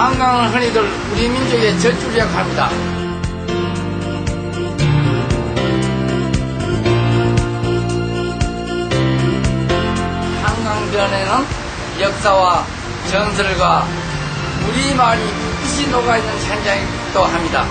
한강은 흔히들 우리 민족의 젖줄이라고 합니다. 한강변에는 역사와 전설과 우리 말이 빛이 녹아있는 현장이기도 합니다.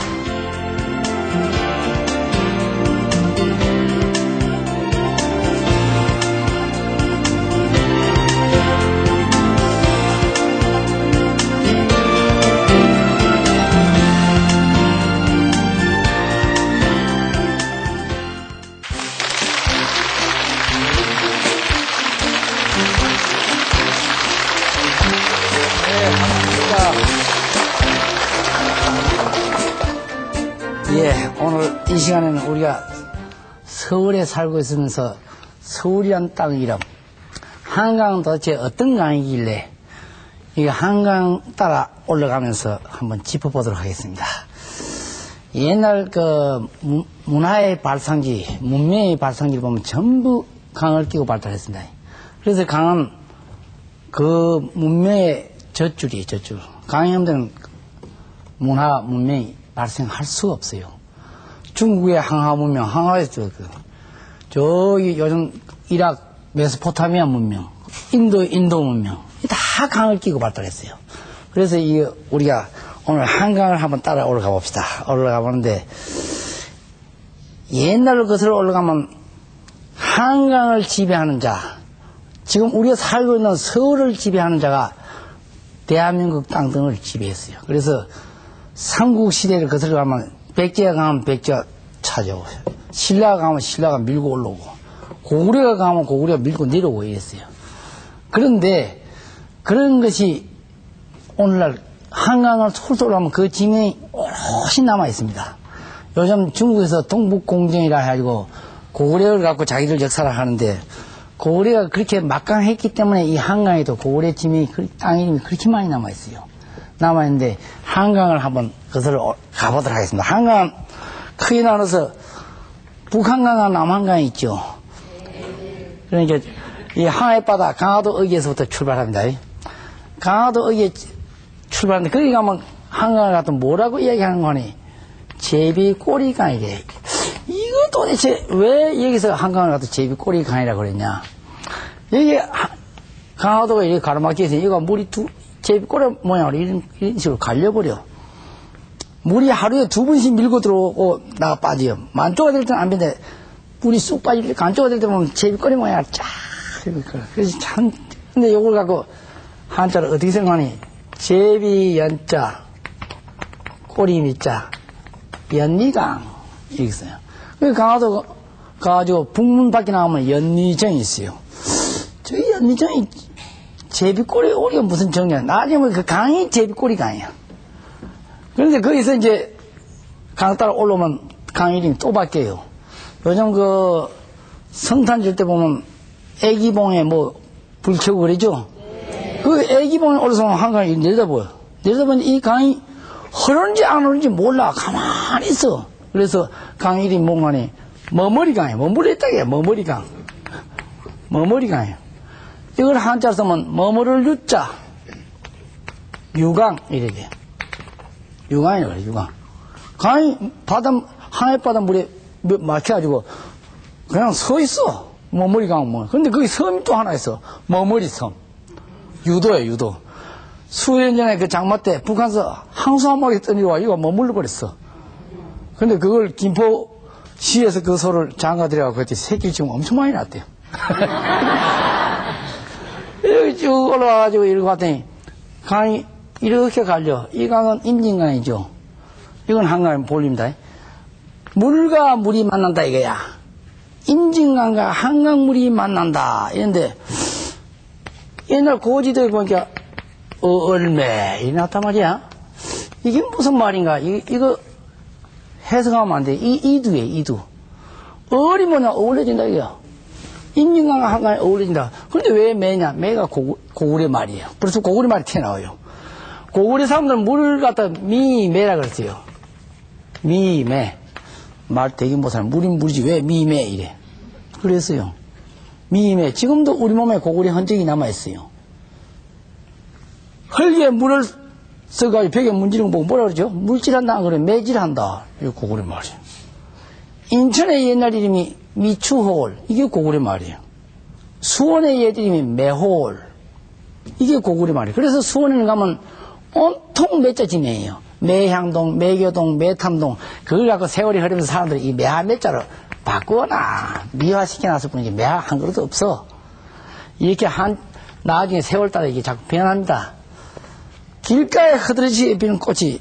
오늘 이 시간에는 우리가 서울에 살고 있으면서 서울이란 땅 이름, 한강은 도대체 어떤 강이길래 이 한강 따라 올라가면서 한번 짚어보도록 하겠습니다. 옛날 그 문화의 발상지, 문명의 발상지를 보면 전부 강을 끼고 발달했습니다. 그래서 강은 그 문명의 젖줄. 강이 없는 문화, 문명이 발생할 수가 없어요. 중국의 항하 문명, 항하에서 저기 요즘 이락, 메소포타미아 문명, 인도 문명, 다 강을 끼고 발달했어요. 그래서 우리가 오늘 한강을 한번 따라 올라가 봅시다. 올라가 보는데, 옛날 것으로 올라가면 한강을 지배하는 자, 지금 우리가 살고 있는 서울을 지배하는 자가 대한민국 땅 등을 지배했어요. 그래서 삼국시대를 거슬러 가면 백제가 가면 백제가 찾아오고, 신라가 가면 신라가 밀고 올라오고, 고구려가 가면 고구려가 밀고 내려오고 이랬어요. 그런데 그런 것이 오늘날 한강을 솔솔 하면 그 지명이 오롯이 남아 있습니다. 요즘 중국에서 동북공정이라 해가지고 고구려를 갖고 자기들 역사를 하는데, 고구려가 그렇게 막강했기 때문에 이 한강에도 고구려 지명이, 땅 이름이 그렇게 많이 남아 있어요. 남아있는데 한강을 한번 거슬러 가보도록 하겠습니다. 한강은 크게 나눠서 북한강과 남한강이 있죠. 그러니까 이 항해바다 강화도 어귀에서부터 출발합니다. 강화도 어귀에 출발하는데 거기 가면 한강을 갖다 뭐라고 이야기하는 거니? 제비꼬리강이래. 이거 도대체 왜 여기서 한강을 갖다 제비꼬리강이라고 그랬냐? 여기 강화도가 이렇게 가로막혀 있으니 이거 물이 제비꼬리 모양으로 이런 식으로 갈려버려. 물이 하루에 2번씩 밀고 들어오고 나가 빠져요. 만조가 될 때는 안 되는데 물이 쑥 빠질 때, 간조가 될 때 보면 제비꼬리 모양을 쫙 이렇게. 그래서 참, 근데 요걸 갖고 한자를 어떻게 생각하니? 제비 연자, 꼬리 밑자, 연리강 이렇게 써요. 그 강화도 가가지고 북문 밖에 나가면 연리정이 있어요. 저기 연리정이 제비꼬리 오리가 무슨 정이야. 나중에 그 강이 제비꼬리 강이야. 그런데 거기서 이제 강 따라 올라오면 강 이름이 또 바뀌어요. 요즘 그 성탄 줄 때 보면 애기봉에 뭐 불 켜고 그러죠? 네. 그 애기봉에 올라서 한강이 내려다보여. 내려다보니 이 강이 흐르는지 안 흐르는지 몰라. 가만히 있어. 그래서 강 이름이 뭔가니 머머리강이에요. 머무르겠다게 머머리강. 머머리강이에요. 이걸 한자로 쓰면 머무를 유자 유강 이렇게 유강이라고 그래. 유강. 강이 바다 항해바다 물에 막혀가지고 그냥 서 있어. 머머리강 뭐. 근데 거기 섬이 또 하나 있어. 머머리섬. 유도예요. 유도. 수년 전에 그 장마 때 북한에서 항수 한 마리 떠내려와 이거 머물러 버렸어. 근데 그걸 김포시에서 그 소를 장가들여가고 그때 새끼 지금 엄청 많이 났대요. 여기 쭉 올라와가지고 이러고 갔더니 강이 이렇게 갈려. 이 강은 임진강이죠. 이건 한강의 본류입니다. 물과 물이 만난다 이거야. 임진강과 한강물이 만난다. 이런데 옛날 고지도에 보니까 얼매 이 나왔단 말이야. 이게 무슨 말인가? 이거 해석하면 안 돼. 이두에 이두. 얼이 뭐냐? 어울려진다 이거야. 임진강과 한강이 어울린다. 그런데 왜 매냐? 매가 고구려 말이에요. 그래서 고구려 말이 튀어나와요. 고구려 사람들은 물을 갖다 미매라 그랬어요. 미매. 말 되게 못하는 물인 물이지 왜 미매 이래. 그랬어요. 미매. 지금도 우리 몸에 고구려 흔적이 남아있어요. 흙에 물을 써가지고 벽에 문지르는 거 보고 뭐라 그러죠? 물질한다, 그래. 매질한다. 이게 고구려 말이에요. 인천의 옛날 이름이 미추홀. 이게 고구려 말이에요. 수원의 옛 이름이 매홀. 이게 고구려 말이에요. 그래서 수원에 가면 온통 매자 지명이에요. 매향동, 매교동, 매탐동. 그걸 갖고 세월이 흐르면서 사람들이 이 매화 매자로 바꾸거나 미화시켜놨을 뿐이지 매화 한 그릇도 없어. 이렇게 나중에 세월 따라 이게 자꾸 변합니다. 길가에 흐드러지게 피는 꽃이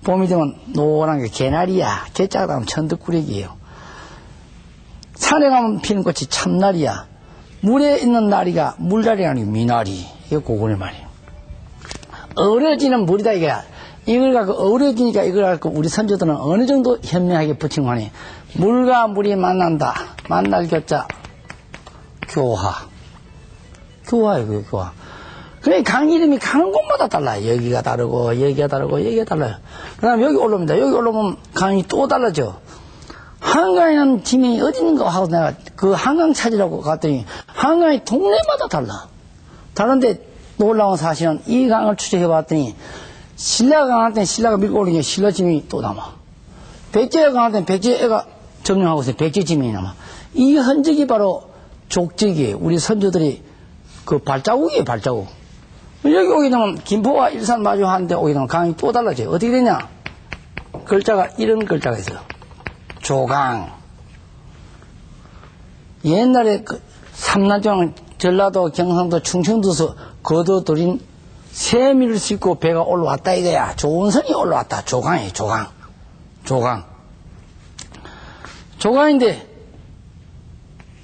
봄이 되면 노란 게 개나리야. 개자가 나오면 천득구리기예요. 산에 가면 피는 꽃이 참나리야. 물에 있는 나리가 물나리가 아니고 미나리. 이게 고구려 말이에요. 어우러지는 물이다 이거야. 이걸 갖고 어우러지니까 이걸 갖고 우리 선조들은 어느 정도 현명하게 붙인 거니 물과 물이 만난다. 만날 교자 교화. 교화예요, 교화. 그래, 강 이름이 가는 곳마다 달라요. 여기가 다르고, 여기가 다르고, 여기가 달라요. 그 다음에 여기 올라옵니다. 여기 올라오면 강이 또 달라져. 한강에는 지명이 어디 있는가 하고 내가 그 한강 찾으라고 갔더니 한강이 동네마다 달라. 다른데 놀라운 사실은 이 강을 추적해 봤더니 신라강 할 때는 신라가 밀고 오르니까 신라 지명이 또 남아. 백제강 할 때는 백제가 점령하고 있어요. 백제 지명이 남아. 이 흔적이 바로 족적이에요. 우리 선조들이 그 발자국이에요, 발자국. 여기 오게 되면 김포와 일산 마주하는데 오게 되면 강이 또 달라져요. 어떻게 되냐? 글자가 이런 글자가 있어요. 조강. 옛날에 그 삼남정, 전라도, 경상도, 충청도에서 거둬들인 세미를 싣고 배가 올라왔다 이거야. 조은선이 올라왔다. 조강이에요, 조강. 조강. 조강인데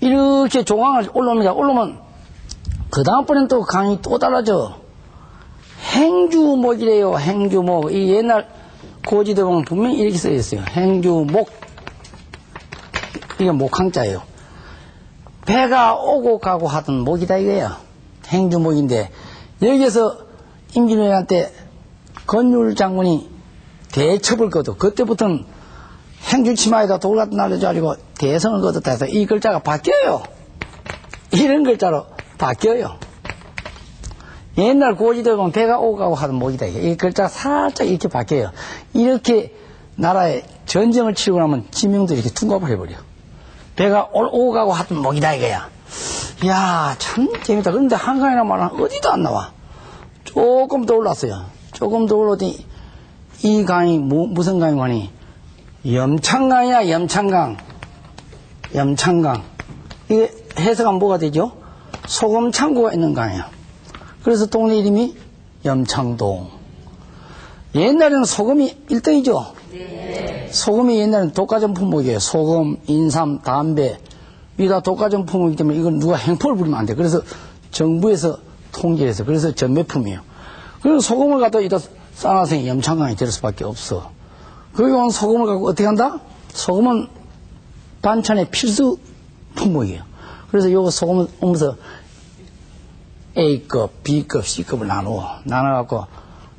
이렇게 조강을 올라옵니다. 올라오면 그 다음번엔 또 강이 또 달라져. 행주목이래요. 행주목. 이 옛날 고지대 보면 분명히 이렇게 써 있어요. 행주목. 이게 목항자예요. 배가 오고 가고 하던 목이다 이거야. 행주목인데 여기에서 임진왜란 때 건율 장군이 대첩을 거둬. 그때부터는 행주치마에다 돌 갖다 날려가지고 대성을 거뒀다 해서 이 글자가 바뀌어요. 이런 글자로 바뀌어요. 옛날 고지대 보면 배가 오고 가고 하던 목이다. 이 글자가 살짝 이렇게 바뀌어요. 이렇게 나라에 전쟁을 치르고 나면 지명도 이렇게 둔갑을 해버려. 배가 오고 가고 하던 목이다 이거야. 이야, 참 재밌다. 그런데 한강이란 말은 어디도 안 나와. 조금 더 올랐어요. 조금 더 올라오더니 이 강이 무슨 강이니? 염창강이야, 염창강. 염창강. 이게 해석하면 뭐가 되죠? 소금 창고가 있는 강이야. 그래서 동네 이름이 염창동. 옛날에는 소금이 1등이죠? 네. 소금이 옛날에는 독과점 품목이에요. 소금, 인삼, 담배. 이게 다 독과점 품목이기 때문에 이건 누가 행포를 부리면 안 돼. 그래서 정부에서 통제해서 그래서 전매품이에요. 그래서 소금을 갖다 이따 쌓아서 염창강에 될 수밖에 없어. 거기 온 소금을 갖고 어떻게 한다? 소금은 반찬의 필수 품목이에요. 그래서 요거 소금을 오면서 A급, B급, C급을 나눠갖고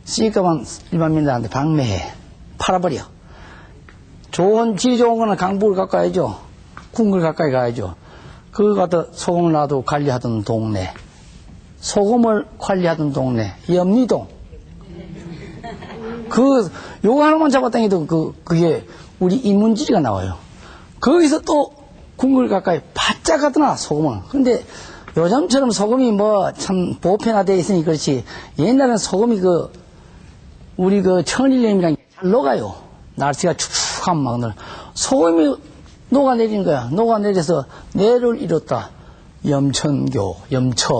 C급은 일반민들한테 방매해. 팔아버려. 질이 좋은 거는 강북을 가까이죠. 궁을 가까이 가야죠. 그거 갖다 소금을 놔두고 관리하던 동네. 소금을 관리하던 동네. 염리동. 요거 하나만 잡았다니도 그게 우리 인문지리가 나와요. 거기서 또 궁을 가까이 바짝 하더나, 소금은. 근데 요즘처럼 소금이 뭐 참 보편화되어 있으니 그렇지. 옛날에는 소금이 우리 천일염이랑 잘 녹아요. 날씨가 축축하면 막 늘. 소금이 녹아내리는 거야. 녹아내려서 내를 이뤘다. 염천교, 염천.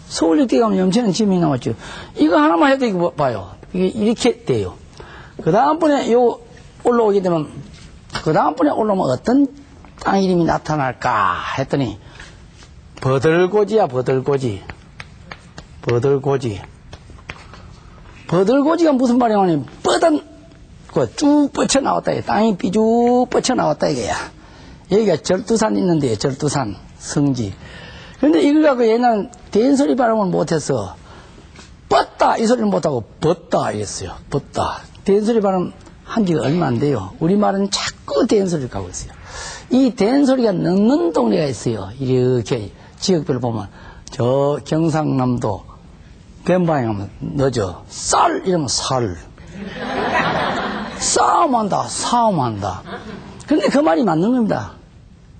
서울역대 가면 염천은 지명이 나왔죠. 이거 하나만 해도 이거 봐요. 이게 이렇게 돼요. 그 다음번에 올라오게 되면, 그 다음번에 올라오면 어떤 땅 이름이 나타날까 했더니, 버들고지야, 버들고지. 버들고지. 버들고지가 무슨 말이냐면, 쭉 뻗쳐 나왔다. 땅이 삐쭉 뻗쳐 나왔다, 이거야. 여기가 절두산 있는데, 절두산, 성지. 그런데 이걸 갖고 얘는 된소리 발음을 못해서, 뻗다! 이 소리를 못하고, 벗다! 이랬어요. 벗다. 된소리 발음 한 지가 얼마 안 돼요. 우리말은 자꾸 된소리를 가고 있어요. 이 된소리가 넣는 동네가 있어요. 이렇게 지역별로 보면, 저 경상남도 뱀방에 가면 넣어줘. 쌀! 이러면 살. 싸움한다, 싸움한다. 근데 그 말이 맞는 겁니다.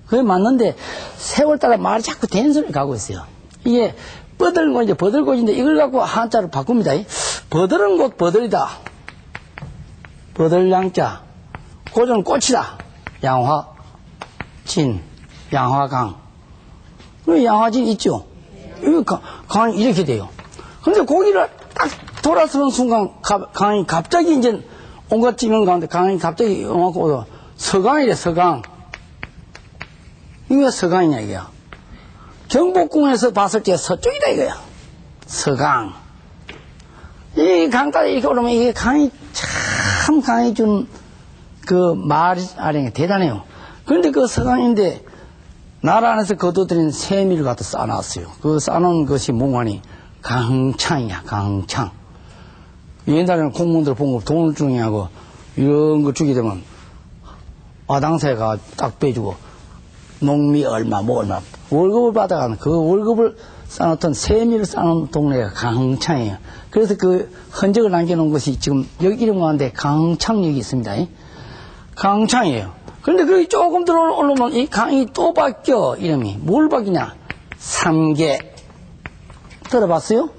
그게 맞는데, 세월 따라 말이 자꾸 된소리를 가고 있어요. 이게, 뻗을고 이제 버들고인데 이걸 갖고 한자를 바꿉니다. 버들은 곧 버들이다. 버들양자. 고전 꽃이다. 양화, 진, 양화강. 양화진 있죠? 강이 이렇게 돼요. 근데 거기를 딱 돌아서는 순간 강이 갑자기 이제 온갖 찌면 가운데 강이 갑자기 이만큼 서강이래, 서강. 이게 왜 서강이냐, 이게야. 경복궁에서 봤을 때 서쪽이다, 이거야. 서강. 이 강 따라 이렇게 오르면 이게 강이 참 강이 준 그 말이 대단해요. 그런데 그 서강인데 나라 안에서 거둬들인 세미를 갖다 쌓아놨어요. 그 쌓아놓은 것이 몽환이 강창이야, 강창. 옛날에는 공무원들 봉급 돈을 주게 하고 이런 거 주게 되면 마당새가 딱 빼주고 농미 얼마, 뭐 얼마 월급을 받아가는 그 월급을 쌓아놓던 세미를 쌓아놓은 동네가 강창이에요. 그래서 그 흔적을 남겨놓은 것이 지금 여기 이름 가운데 강창역이 있습니다. 강창이에요. 그런데 거기 조금 들어 올라오면 이 강이 또 바뀌어, 이름이. 뭘 바뀌냐? 삼계. 들어봤어요?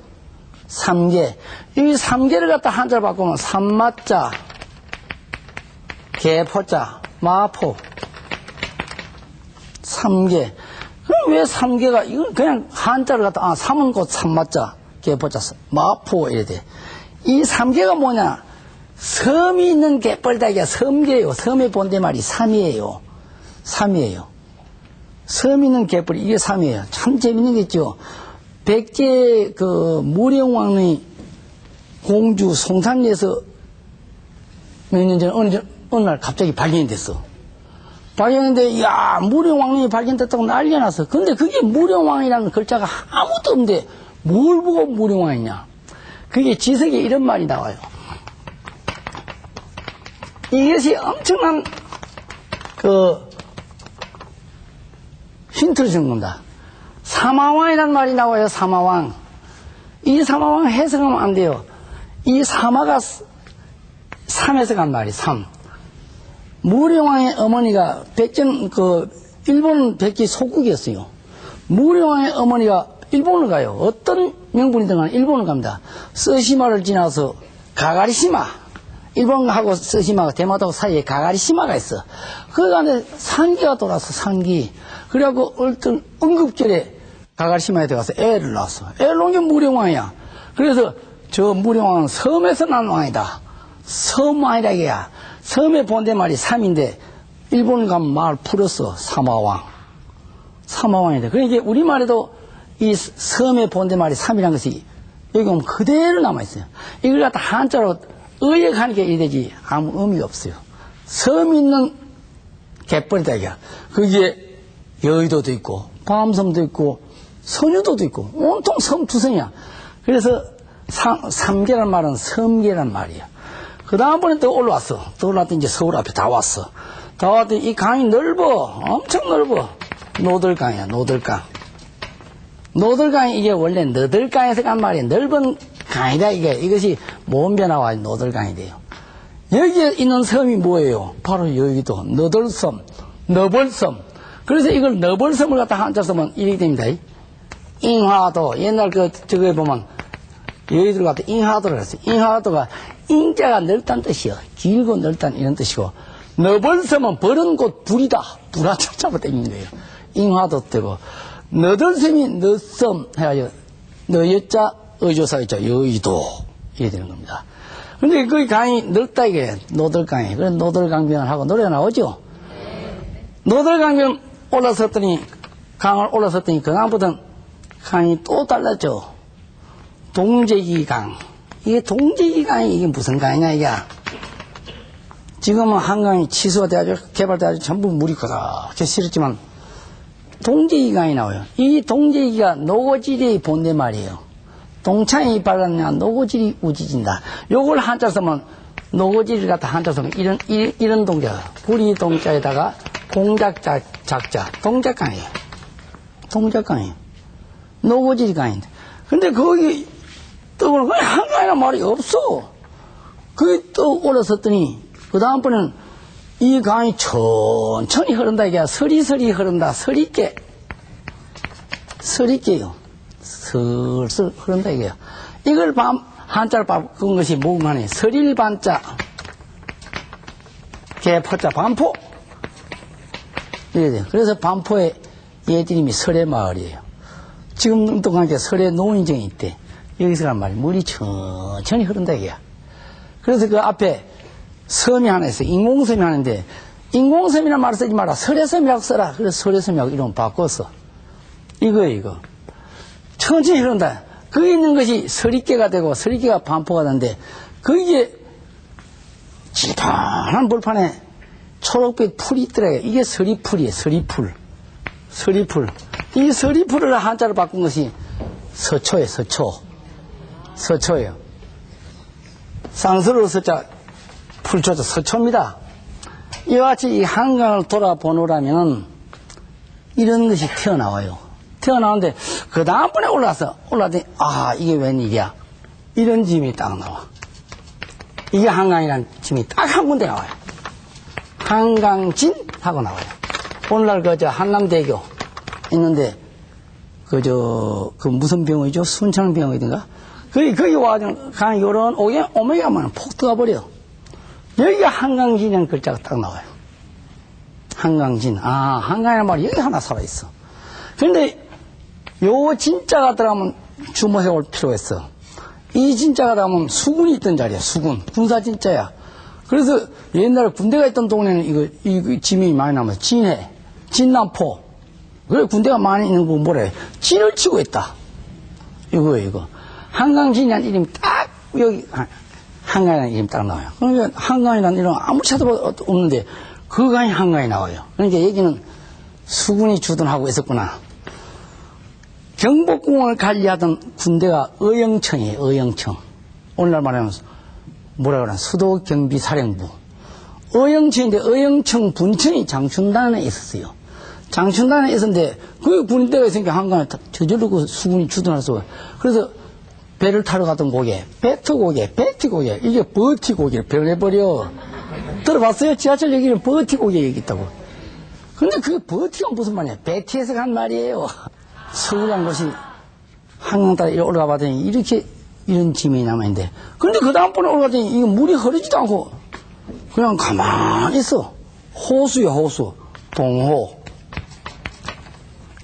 삼계. 이 삼계를 갖다 한자로 바꾸면 삼마자, 개포자, 마포. 삼계. 그럼 왜 삼계가, 이건 그냥 한자를 갖다, 삼은 곧 삼마자, 개포자, 마포, 이래 돼. 이 삼계가 뭐냐? 섬이 있는 개뻘다기가 섬계예요. 섬의 본대말이 삼이에요. 삼이에요. 섬이 있는 개뻘이 이게 삼이에요. 참 재밌는 게 있죠. 백제 그 무령왕의 공주 송산리에서 몇 년 전에 어느 날 갑자기 발견이 됐어. 발견했는데, 야, 무령왕이 발견됐다고 난리가 났어. 근데 그게 무령왕이라는 글자가 아무것도 없는데, 뭘 보고 무령왕이냐? 그게 지석에 이런 말이 나와요. 이것이 엄청난, 힌트를 준 겁니다. 사마왕이라는 말이 나와요, 사마왕. 이 사마왕 해석하면 안 돼요. 이 사마가 삼에서 간 말이 삼. 무령왕의 어머니가 일본 백제 속국이었어요. 무령왕의 어머니가 일본을 가요. 어떤 명분이든 간에 일본을 갑니다. 쓰시마를 지나서 가가리시마. 일본하고 쓰시마가 대마도 사이에 가가리시마가 있어. 그 안에 상기가 돌아서 상기. 그래갖고 어떤 응급절에 가가리시마에 들어가서 애를 낳았어. 애를 낳은 게 무령왕이야. 그래서 저 무령왕은 섬에서 난 왕이다. 섬왕이라 이게야. 섬의 본대말이 삼인데 일본 가면 말 풀었어. 사마왕. 사마왕이다. 그러니까 우리말에도 이 섬의 본대말이 삼이라는 것이 여기 오면 그대로 남아있어요. 이걸 갖다 한자로 의역하는 게 이래지 아무 의미가 없어요. 섬 있는 갯벌이다 이게. 거기에 여의도도 있고 밤섬도 있고 선유도도 있고 온통 섬투성이야. 그래서 삼계란 말은 섬계란 말이야. 그 다음번에 또 올라왔어. 또 올라왔더니 이제 서울 앞에 다 왔어. 다 왔더니 이 강이 넓어. 엄청 넓어. 노들강이야, 노들강. 노들강이 이게 원래 너들강에서 간 말이야. 넓은 강이다 이게. 이것이 모음변 나와 노들강이 돼요. 여기에 있는 섬이 뭐예요? 바로 여기도 너들섬, 너벌섬. 그래서 이걸 너벌섬을 갖다 한자 쓰면 이렇게 됩니다. 잉화도. 옛날 저거에 보면 여의도를 갖다 잉하도를 했어요. 잉하도가 잉자가 넓다는 뜻이요. 길고 넓다는 이런 뜻이고, 너벌섬은 벌은 곳 불이다. 불한자 잡아당기는 거예요. 잉하도 되고, 너들섬이 너섬 해가지고 너여자 의조사 있죠. 여의도 이래 되는 겁니다. 근데 그 강이 넓다 이게 노들강이. 그래서 노들강변을 하고 노래가 나오죠. 노들강변 올라섰더니 강을 올라섰더니 그 다음부터는 강이 또 달랐죠. 동제기강. 이게 동제기강이 이게 무슨 강이냐 이게. 지금은 한강이 취소가 돼가지고 개발돼가지고 전부 물이 그렇게 실었지만 동제기강이 나와요. 이 동제기가 노고지리의 본대 말이에요. 동창이 발랐냐 노고지리 우지진다. 요걸 한자 쓰면 노고지리를 갖다 한자 쓰면 이런 동자. 구리 동자에다가 공작자 작자. 동작강이에요. 동작강이에요. 노고지리 강인데. 근데 거기 떠오르고 한강이란 말이 없어. 그 또 올라섰더니 그 다음번에는 이 강이 천천히 흐른다 이게 서리서리 흐른다. 서리께 서리께요. 슬슬 흐른다 이게요. 이걸 한자를 바꾼 것이 무궁하네. 서릴반자 개포자 반포 이래 돼요. 그래서 반포의 예디님이 설해마을이에요. 지금 동안 설해 노인정이 있대. 여기서 간 말이 물이 천천히 흐른다 이게야. 그래서 그 앞에 섬이 하나 있어. 인공섬이 하는데 인공섬이라는 말을 쓰지 마라. 설해섬이라고 써라. 그래서 설해섬이라고 이름 바꿨어. 이거 천천히 흐른다. 거기 있는 것이 서리깨가 되고 서리깨가 반포가 되는데 거기에 찌판한 벌판에 초록빛 풀이 있더라고요. 이게 서리풀이에요. 서리풀. 이 서리풀을 한자로 바꾼 것이 서초예요. 서초예요. 쌍서로 서자 풀초자 서초입니다. 이와 같이 이 한강을 돌아보노라면 이런 것이 튀어나와요. 튀어나오는데 그 다음번에 올라더니 이게 웬일이야. 이런 짐이 딱 나와. 이게 한강이라는 짐이 딱 한 군데 나와요. 한강진 하고 나와요. 오늘날 한남대교 있는데 그 무슨 병이죠? 순창병이든가? 거기 와가지고 강 요런 오메가만 폭 들어가버려. 여기가 한강진이라는 글자가 딱 나와요. 한강진. 한강이라는 말이 여기 하나 살아있어. 그런데 요 진자가 들어가면 주목해 볼 필요가 있어. 이 진자가 들어가면 수군이 있던 자리야. 수군. 군사 진자야. 그래서 옛날에 군대가 있던 동네는 이거 짐이 많이 남아서 진해, 진남포. 그래 군대가 많이 있는 거 뭐래? 진을 치고 있다. 이거. 한강진이라는 이름이 딱 여기 한강이라는 이름이 딱 나와요. 그러니까 한강이라는 이름 아무리 찾아봐도 없는데 그 강이 한강이 나와요. 그러니까 여기는 수군이 주둔하고 있었구나. 경복궁을 관리하던 군대가 의영청이에요. 의영청. 오늘날 말하면 뭐라 그러나 수도경비사령부. 의영청인데 의영청 분청이 장춘단에 있었어요. 장춘단에 있었는데 그 군대가 있으니까 한강에 저절로 그 수군이 주둔해서 그래서 배를 타러 갔던 고개, 배트고개, 배티고개, 이게 버티고개를 변해버려. 들어봤어요? 지하철 여기는 버티고개 여기 있다고. 근데 그게 버티가 무슨 말이야? 배티에서 간 말이에요. 서울한 곳이 한강 따라 올라가 봤더니 이런 짐이 남아있는데. 근데 그 다음번에 올라가더니 이거 물이 흐르지도 않고 그냥 가만히 있어. 호수요, 호수. 동호.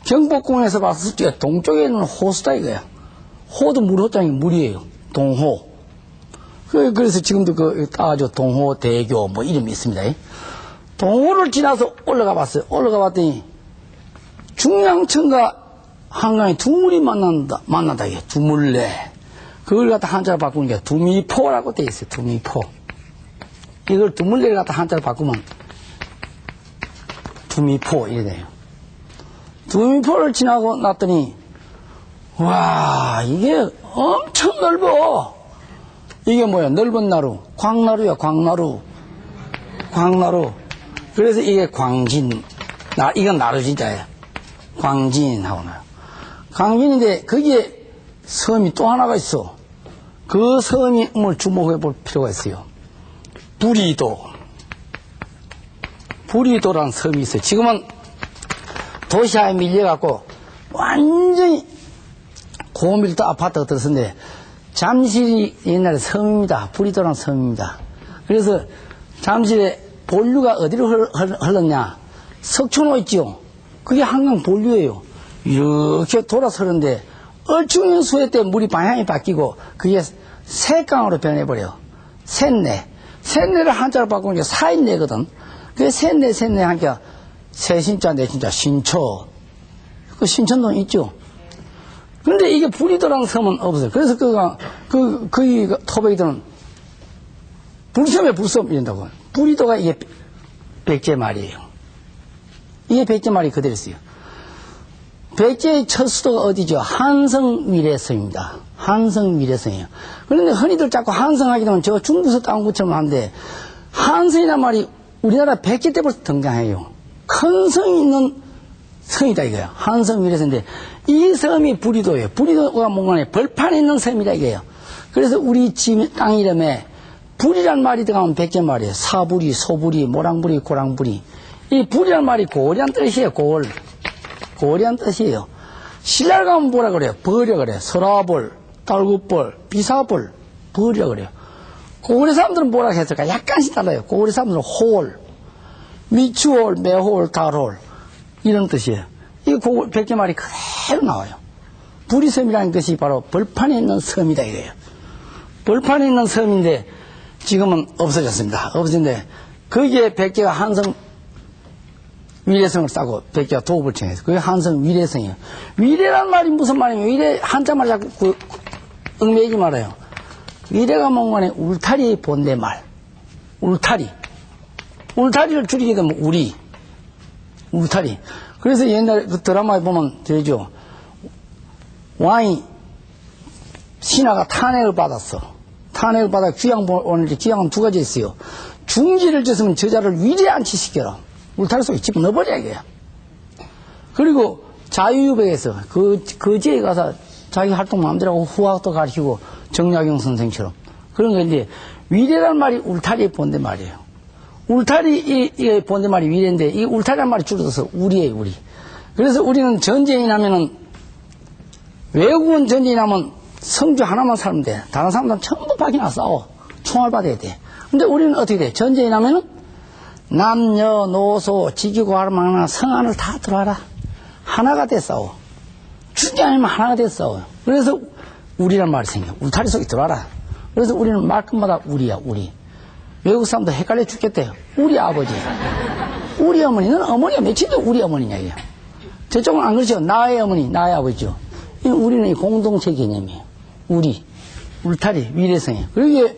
경복궁에서 봤을 때 동쪽에 있는 호수다 이거야. 호도 물호장이 물이에요. 동호. 그래서 지금도 따가지고 동호대교 뭐 이름이 있습니다. 동호를 지나서 올라가 봤어요. 올라가 봤더니 중량천과 한강에 두물이 만난다 이게 두물레. 그걸 갖다 한자로 바꾸는 게 두미포라고 돼 있어요. 두미포. 이걸 두물레를 갖다 한자로 바꾸면 두미포 이래 돼요. 두미포를 지나고 났더니 와 이게 엄청 넓어. 이게 뭐야? 넓은 나루. 광나루야 광나루. 그래서 이게 광진. 이건 나루 진짜야. 광진하고 나요. 광진인데 거기에 섬이 또 하나가 있어. 그 섬을 주목해 볼 필요가 있어요. 부리도라는 섬이 있어요. 지금은 도시화에 밀려갖고 완전히 고밀도 아파트가 들었는데 잠실이 옛날에 섬입니다. 부리도라는 섬입니다. 그래서 잠실에 본류가 어디로 흘렀냐? 석촌호 있지요. 그게 한강 본류예요. 이렇게 돌아서 흐르는데 얼충인 수해 때 물이 방향이 바뀌고 그게 셋강으로 변해버려. 셋내를 한자로 바꾸는 게 사인내거든. 그게 셋내 하니까 세신자 내신자 신초. 그 신천동 있죠. 근데 이게 부리도라는 섬은 없어요. 그래서 거기 토백이들은 불섬에 불섬 이런다고. 부리도가 이게 백제 말이에요. 이게 백제 말이 그대로 있어요. 백제의 첫 수도가 어디죠? 한성미래성입니다. 한성미래성이에요. 그런데 흔히들 자꾸 한성하게 되면 저 중부서 땅구처럼 하는데 한성이란 말이 우리나라 백제 때부터 등장해요. 큰 성이 있는 성이다 이거예요. 한성미래성인데 이 섬이 부리도예요. 부리도가 뭔가 벌판에 있는 섬이다 이거예요. 그래서 우리 땅 이름에 불이란 말이 들어가면 100개 말이에요. 사불이, 소불이, 모랑불이, 고랑불이. 이 불이란 말이 고리란 뜻이에요. 고리란 뜻이에요. 신라를 가면 뭐라 그래요? 벌이라 그래요. 설화벌, 딸굿벌, 비사벌, 벌이라 그래요. 고구려 사람들은 뭐라 했을까? 약간씩 달라요. 고구려 사람들은 홀, 미추홀, 매홀, 달홀 이런 뜻이에요. 이 100개 말이 그대로 나와요. 부리섬이라는 것이 바로 벌판에 있는 섬이다 이거예요. 벌판에 있는 섬인데 지금은 없어졌습니다. 없어졌는데 거기에 100개가 한성 위례성을 싸고 100개가 도읍을 청해서 그게 한성 위례성이에요. 위례란 말이 무슨 말이에요? 위례 한자말 자꾸 얽매이지 말아요. 위례가 뭔가에 울타리의 본대말. 울타리를 줄이게 되면 울타리. 그래서 옛날에 그 드라마에 보면 되죠. 왕이 신하가 탄핵을 받았어. 탄핵을 받아 귀양 오는데 귀양은 두 가지 있어요. 중지를 졌으면 저자를 위례에 안치시켜라. 울타리 속에 집어넣어버려 이게요. 그리고 자유유백에서 거제에 가서 자기 활동 마음대로 하고 후학도 가르치고 정약용 선생처럼 그런 건데 위례란 말이 울타리의 본대말이에요. 울타리의 본대말이 위례인데 이 울타리란 말이 줄여서 우리예요. 우리. 그래서 우리는 전쟁이 나면은 외국은 전쟁이 나면 성주 하나만 살면 돼. 다른 사람들은 전부 밖이나 싸워. 총알 받아야 돼. 근데 우리는 어떻게 돼? 전쟁이 나면은 남녀노소 지기고할망나 성안을 다 들어와라. 하나가 돼 싸워. 죽지 않으면 하나가 돼 싸워요. 그래서 우리란 말이 생겨. 울타리 속에 들어와라. 그래서 우리는 말끝마다 우리야 우리. 외국 사람도 헷갈려 죽겠대요. 우리 아버지. 우리 어머니. 너는 어머니가 며칠째 우리 어머니냐 이게. 저쪽은 안 그렇죠. 나의 어머니 나의 아버지죠. 우리는 공동체 개념이에요. 우리. 울타리 위례성이에요. 그러기에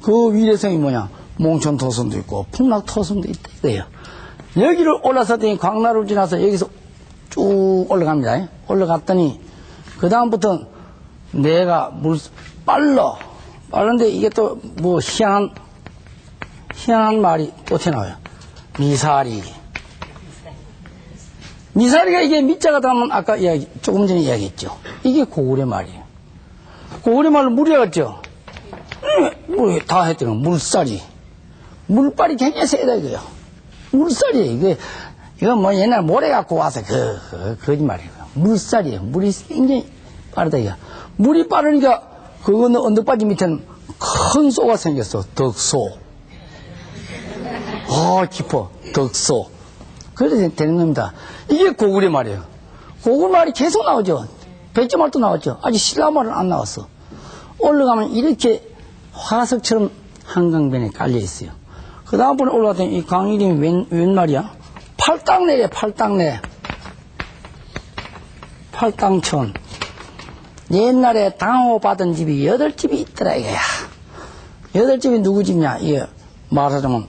그 위례성이 뭐냐. 몽천토성도 있고 풍락토성도 있다 이거예요. 여기를 올라섰더니 광나루를 지나서 여기서 쭉 올라갑니다. 올라갔더니 그 다음부터 내가 빠른데 이게 또 뭐 희한한 말이 또 튀어나와요. 미사리가 이게 밑자가 들어가면 아까 조금 전에 이야기했죠. 이게 고구려 말이에요. 고구려 말로 물이라고 했죠. 다 했더니 물살이. 물빨이 굉장히 세다 이거요. 물살이에요. 이거 뭐 옛날 모래 갖고 와서 거짓말이에요. 물살이에요. 물이 굉장히 빠르다 이거. 물이 빠르니까 그거는 언덕바지 밑에는 큰 쏘가 생겼어. 덕소. 깊어. 덕소. 그래서 되는 겁니다. 이게 고구려 말이에요. 고구려 말이 계속 나오죠. 백제말도 나왔죠. 아직 신라말은 안 나왔어. 올라가면 이렇게 화석처럼 한강변에 깔려 있어요. 그 다음번에 올라갔더니 이 강 이름이 웬 말이야? 팔당내래, 팔당내. 팔당천. 옛날에 당호받은 집이 8집이 있더라, 이거야. 8집이 누구 집이냐? 이게 말하자면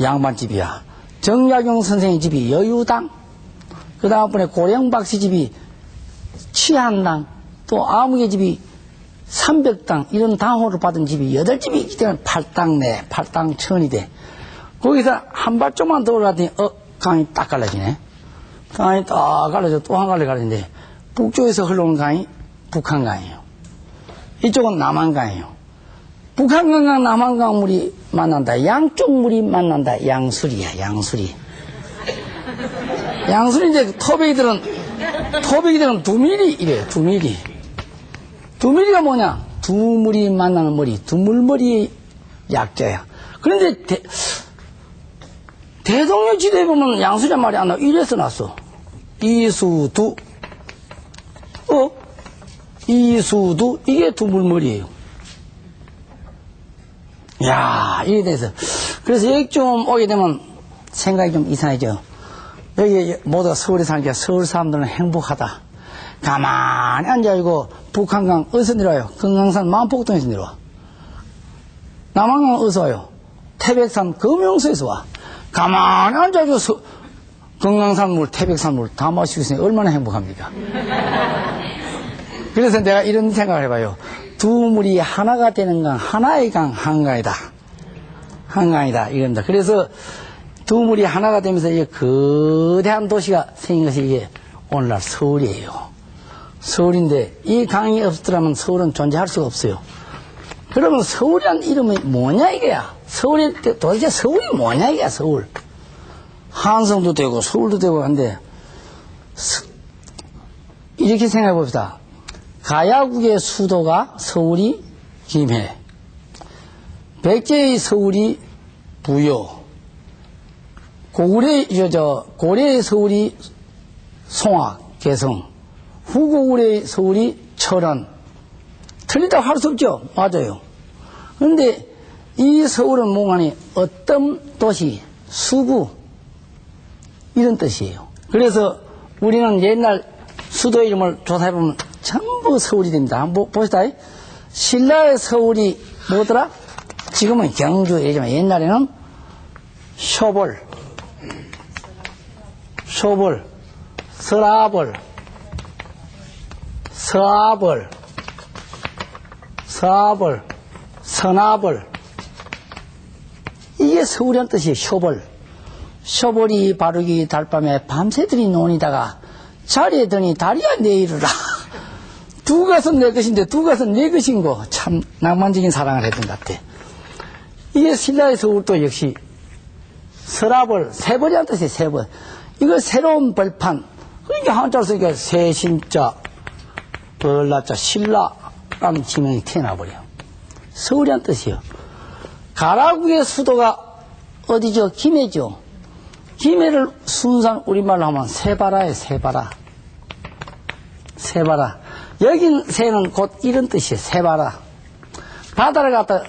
양반집이야. 정약용 선생의 집이 여유당. 그 다음번에 고령박씨 집이 취한당. 또 아무개 집이 삼백당. 이런 당호를 받은 집이 8집이 있기 때문에 팔당내, 팔당천이 돼. 거기서 한 발쪽만 더 올라갔더니 강이 딱 갈라지네. 강이 딱 갈라져 또 한 갈래 갈라지는데 북쪽에서 흘러오는 강이 북한강이에요. 이쪽은 남한강이에요. 북한강과 남한강 물이 만난다. 양쪽 물이 만난다. 양수리야. 양수리. 양수리인데 토백이들은 2mm 이래요. 2mm. 2mm가 뭐냐? 두 물이 만나는 머리. 두물머리의 약자야. 그런데 대동여 지도에 보면 양수자 말이 안 나와. 이래서 났어. 이수두. 이수두. 이게 두물머리예요. 야, 이래 돼서. 그래서 여기 좀 오게 되면 생각이 좀 이상해져. 여기 모두가 서울에 사니까 서울 사람들은 행복하다. 가만히 앉아있고 북한강 어디서 내려와요? 금강산 만폭동에서 내려와. 남한강 어디서 와요? 태백산 금용서에서 와. 가만히 앉아있고 금강산 물, 태백산 물 다 마시고 있으니 얼마나 행복합니까? 그래서 내가 이런 생각을 해봐요. 두 물이 하나가 되는 강, 하나의 강, 한강이다. 한강이다. 이겁니다. 그래서 두 물이 하나가 되면서 이게 거대한 도시가 생긴 것이 이게 오늘날 서울이에요. 서울인데 이 강이 없더라면 서울은 존재할 수가 없어요. 그러면 서울이란 이름이 뭐냐 이게야. 서울이 도대체 서울이 뭐냐 이게야. 서울. 한성도 되고 서울도 되고 한데 이렇게 생각해 봅시다. 가야국의 수도가 서울이 김해, 백제의 서울이 부여, 고려의 서울이 송악, 개성, 후고구려의 서울이 철원. 틀리다고 할 수 없죠. 맞아요. 그런데 이 서울은 몽환이 어떤 도시, 수구 이런 뜻이에요. 그래서 우리는 옛날 수도 이름을 조사해보면 전부 서울이 됩니다. 한번 봅시다. 신라의 서울이 뭐더라? 지금은 경주 이러지만 옛날에는 쇼볼, 서라벌, 서아벌, 서나벌. 이게 서울이라는 뜻이에요. 쇼벌이 바르기 달밤에 밤새들이 논이다가 자리에 드니 다리야 내이르라. 두 것은 내 것인데 두 것은 내 것인고 참 낭만적인 사랑을 했던 것 같아. 이게 신라의 서울도 역시 서라벌, 세벌이라는 뜻이에요. 세벌. 이거 새로운 벌판. 그러니까 한자로 쓰니까 새신자, 벌라자, 신라라는 지명이 태어나버려요. 서울이라는 뜻이에요. 가라국의 수도가 어디죠? 김해죠. 김해를 순수한 우리말로 하면 세바라예요. 세바라. 여긴 새는 곧 이런 뜻이에요. 세바라. 바다를 갖다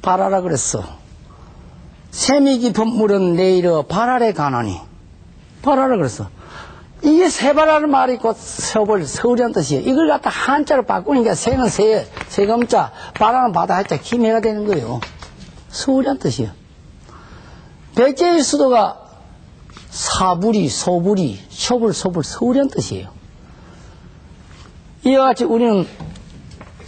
바라라 그랬어. 샘이 깊은 물은 내일어 바라래 가나니. 바라라 그랬어. 이게 세바라는 말이 곧 서울이라는 뜻이에요. 이걸 갖다 한자로 바꾸니까 새는 세금자, 바라는 바다 한자 김해가 되는 거예요. 서울이라는 뜻이에요. 백제의 수도가 사부리, 소부리, 쇼불, 서울이라는 뜻이에요. 이와 같이 우리는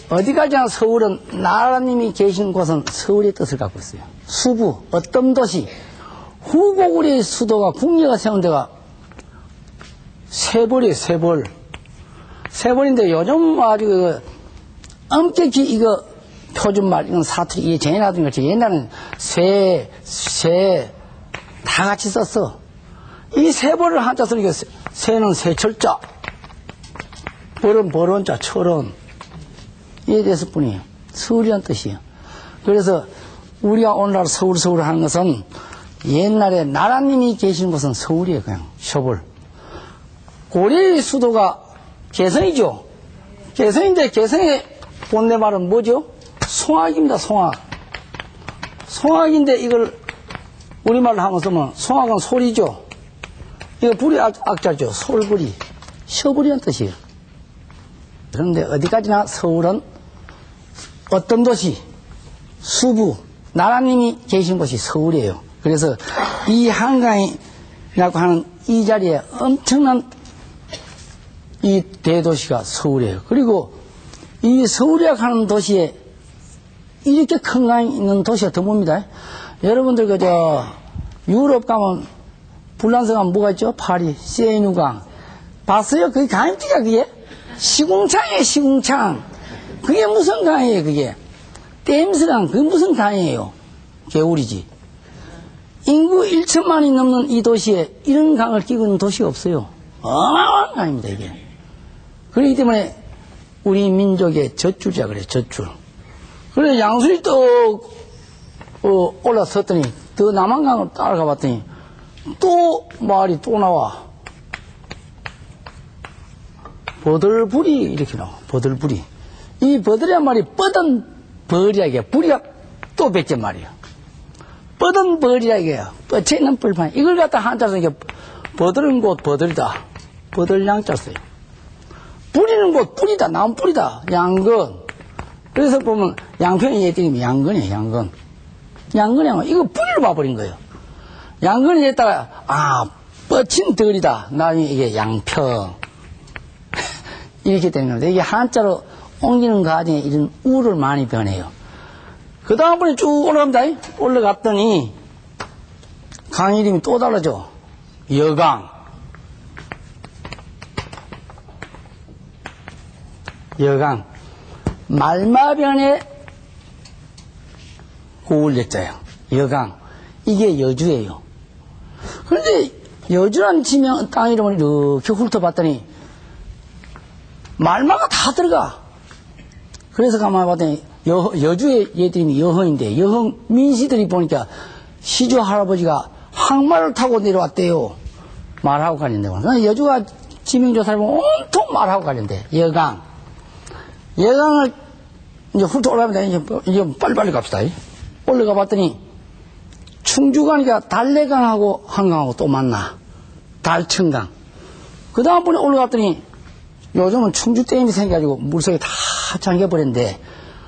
어디까지나 서울은 나라님이 계신 곳은 서울의 뜻을 갖고 있어요. 수부, 어떤 도시, 후고구려의 수도가 궁녀가 세운 데가 세벌이에요. 세벌인데 요즘 아주 엄격히 이거 표준말, 이건 사투리, 이게 전해놔둔 거지. 옛날에는 다 같이 썼어. 이 세벌을 한자 쓰니까 새는 새철자, 벌은 벌원자, 철원. 이에 대해서 뿐이에요. 서울이란 뜻이에요. 그래서 우리가 오늘날 서울 하는 것은 옛날에 나라님이 계신 곳은 서울이에요. 그냥 쇼벌. 고려의 수도가 개성이죠. 개성인데 개성의 본래 말은 뭐죠? 송악입니다. 송악인데 이걸 우리말로 하면 쓰면 송악은 소리죠. 이거 불이 악자죠. 솔불이. 쇼불이라는 뜻이에요. 그런데 어디까지나 서울은 어떤 도시, 수부, 나라님이 계신 곳이 서울이에요. 그래서 이 한강이라고 하는 이 자리에 엄청난 이 대도시가 서울이에요. 그리고 이 서울이라고 하는 도시에 이렇게 큰 강이 있는 도시가 드뭅니다. 여러분들 그저 유럽 가면 불란서 가면 뭐가 있죠? 파리, 세이누강. 봤어요? 그게 강입니까 그게? 시궁창이에요. 시궁창. 그게 무슨 강이에요 그게? 댐스강. 그게 무슨 강이에요? 개울이지. 인구 1천만이 넘는 이 도시에 이런 강을 끼고 있는 도시가 없어요. 어마어마한 강입니다 이게. 그렇기 때문에 우리 민족의 젖줄이라 그래요. 젖줄. 그래서 양수리 또 올라섰더니 더 남한강을 따라가 봤더니 또 말이 또 나와. 버들불이 이렇게 나와. 버들불이. 이 버들이란 말이 뻗은 벌이라 이게. 불이가 또 백제 말이야. 뻗은 벌이라 이게. 뻗쳐 있는 불판. 이걸 갖다 한자로 이게 버들은 곳 버들이다. 버들 양자 써요. 뿌리는 곳 뿌리다. 나무 뿌리다. 양근. 그래서 보면 양평이 얘기하면 양근이에요. 양근. 양근이 이거 뿌리로 봐버린 거예요. 양근이 됐다가 뻗친 덜이다. 나중에 이게 양평. 이렇게 되는 겁니다. 이게 한자로 옮기는 과정에 이런 우를 많이 변해요. 그 다음번에 쭉 올라갑니다. 올라갔더니 강 이름이 또 달라져. 여강. 말마변에 고을역자예요. 여강. 이게 여주예요. 그런데 여주라는 지명 땅 이름을 이렇게 훑어봤더니 말마가 다 들어가. 그래서 가만히 봤더니 여주의 얘들이 여흥인데 여흥 민씨들이 보니까 시주 할아버지가 항마를 타고 내려왔대요. 말하고 관련되고. 그러니까 여주가 지명조사를 보면 온통 말하고 관련돼. 여강. 여강을 이제 훑어 올라가면 이제 빨리빨리 갑시다. 올라가 봤더니 충주 가니까 달래강하고 한강하고 또 만나. 달천강. 그 다음번에 올라갔더니 요즘은 충주댐이 생겨가지고 물속에 다 잠겨버렸는데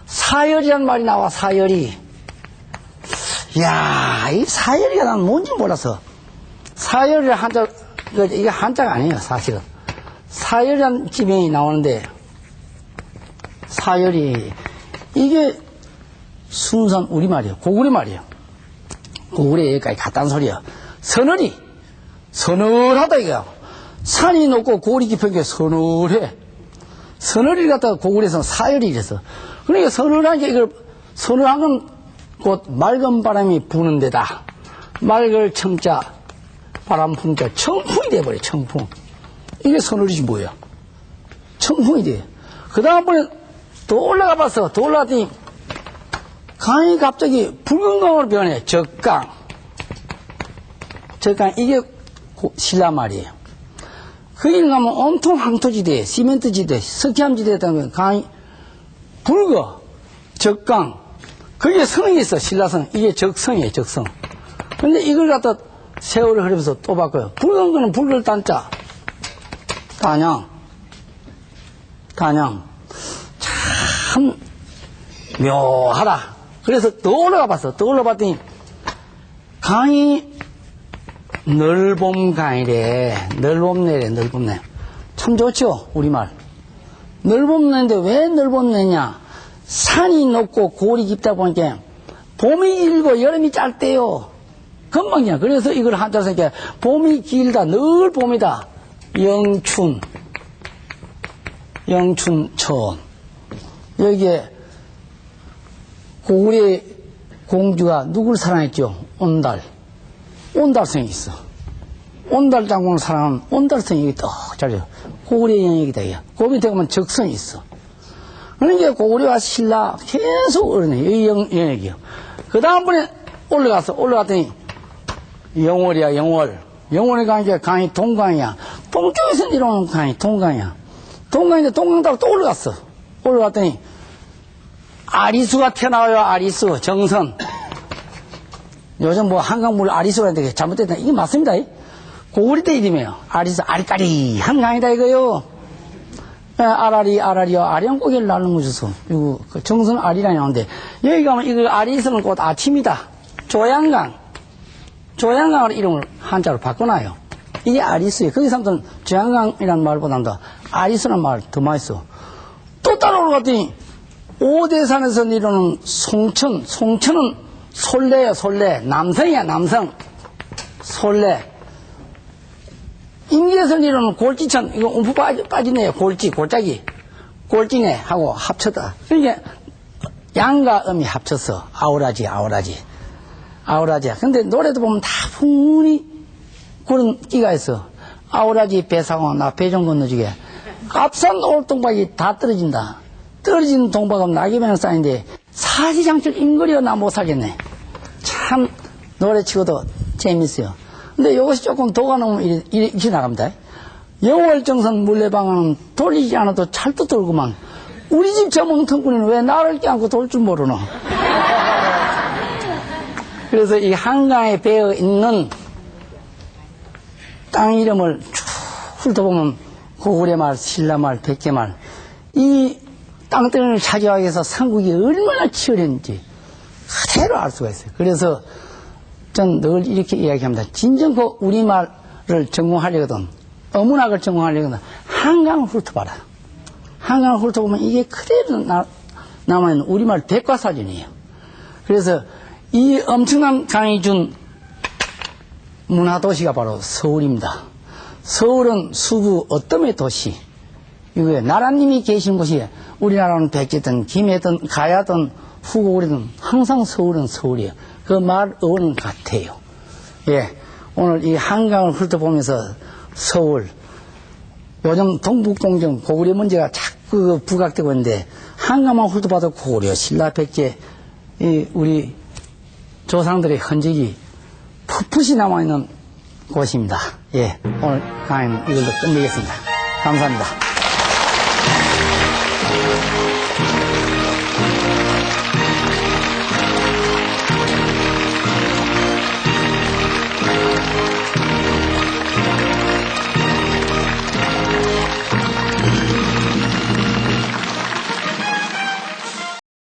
사열이란 말이 나와. 사열이. 이야, 이 사열이가 난 뭔지 몰라서. 사열이란 한자, 이게 한자가 아니에요, 사실은. 사열이란 지명이 나오는데, 사열이, 이게 순수한 우리말이에요. 고구려 말이에요. 고구려 여기까지 갔다는 소리야. 서늘이, 서늘하다 이거야. 산이 높고 골이 깊은 게 서늘해. 서늘이를 갖다가 고구려에서는 사열이 이랬어. 그러니까 서늘한 게 이걸, 서늘한 건 곧 맑은 바람이 부는 데다. 맑을 청자, 바람 풍자, 청풍이 돼버려, 청풍. 이게 서늘이지 뭐야. 청풍이 돼. 그 다음번에 더 올라가 봤어. 더 올라갔더니 강이 갑자기 붉은 강으로 변해. 적강. 적강, 이게 신라 말이에요. 거기를 가면 온통 황토지대, 시멘트지대, 석회암지대에 있다는 강이 붉어. 적강. 거기에 성이 있어, 신라성. 이게 적성이에요, 적성. 근데 이걸 갖다 세월이 흐르면서 또 바꿔요. 붉은 거는 붉을 단자. 단양. 단양. 참, 묘하다. 그래서 더 올라가 봤어. 더 올라가 봤더니, 강이 널봄강이래. 널봄내래, 널봄내. 참 좋죠, 우리말. 널봄내인데 왜 널봄내냐? 산이 높고 골이 깊다 보니까 봄이 길고 여름이 짧대요. 금방이야. 그래서 이걸 한자로 생각해. 봄이 길다. 늘 봄이다. 영춘. 영춘천. 여기에 고구려 공주가 누굴 사랑했죠? 온달. 온달성이 있어. 온달 장군을 사랑하는 온달성이 여기 떡 잘려. 고구려 영역이다. 그 밑에 가면 적성이 있어. 그러니까 고구려와 신라 계속 어르네. 이 영역이요. 그 다음번에 올라갔더니 영월이야, 영월. 영월에 가니까 강이 동강이야. 동쪽에서 내려오는 강이 동강이야. 동강인데 동강 따라 또 올라갔어. 올라갔더니 아리수가 튀어나와요, 아리수. 정선. 요즘 뭐 한강물 아리수가 있는데 잘못됐다. 이게 맞습니다. 고구려 때 이름이에요. 아리수, 아리까리. 한강이다 이거요. 아라리요. 아리양고개를 날는 거죠. 그리고 정선 아리라니 나오는데, 여기 가면 이거 아리에서는 곧 아침이다. 조양강. 조양강을 이름을 한자로 바꿔놔요. 이게 아리수예요. 거기 사람들은 조양강이라는 말보다도 아리수라는 말 더 많이 써. 또 따라 올라갔더니, 오대산에서 내려오는 송천. 송천은 솔레예요, 솔레. 남성이야, 남성. 솔레. 임기에서 내려오는 골지천, 이거 움푹 빠지네요. 골짜기. 골지네 하고 합쳤다. 그러니까 양과 음이 합쳐서 아우라지야. 근데 노래도 보면 다 풍문이 그런 끼가 있어. 아우라지 배상호, 나 배 좀 건너주게. 앞산 올동박이 다 떨어진다. 떨어진 동박은 낙엽에는 쌓인데 사시장철 인거리가 나 못 살겠네. 참 노래 치고도 재밌어요. 근데 이것이 조금 도가 넘으면 이렇게 나갑니다. 영월정선 물레방아는 돌리지 않아도 찰떡 돌구만. 우리 집 저 멍텅구리는 왜 나를 껴안고 돌 줄 모르노. 그래서 이 한강에 배어 있는 땅 이름을 쭉 훑어보면 고구려말, 신라말, 백제말, 이 땅덩이를 차지하기 위해서 삼국이 얼마나 치열했는지 그대로 알 수가 있어요. 그래서 전 늘 이렇게 이야기합니다. 진정 그 우리말을 전공하려거든, 어문학을 전공하려거든, 한강을 훑어봐라. 한강을 훑어보면 이게 그대로 남아있는 우리말 백과사전이에요. 그래서 이 엄청난 강이 준 문화도시가 바로 서울입니다. 서울은 수부 어뜸의 도시. 이거에 나라님이 계신 곳이 우리나라는 백제든 김해든 가야든 후고리는 항상 서울은 서울이에요. 그 말 어원은 같아요. 예. 오늘 이 한강을 훑어보면서 서울, 요즘 동북공정 고구려 문제가 자꾸 부각되고 있는데, 한강만 훑어봐도 고구려, 신라, 백제, 우리 조상들의 흔적이 풋풋이 남아있는 곳입니다. 예. 오늘 강의는 이걸로 끝내겠습니다. 감사합니다.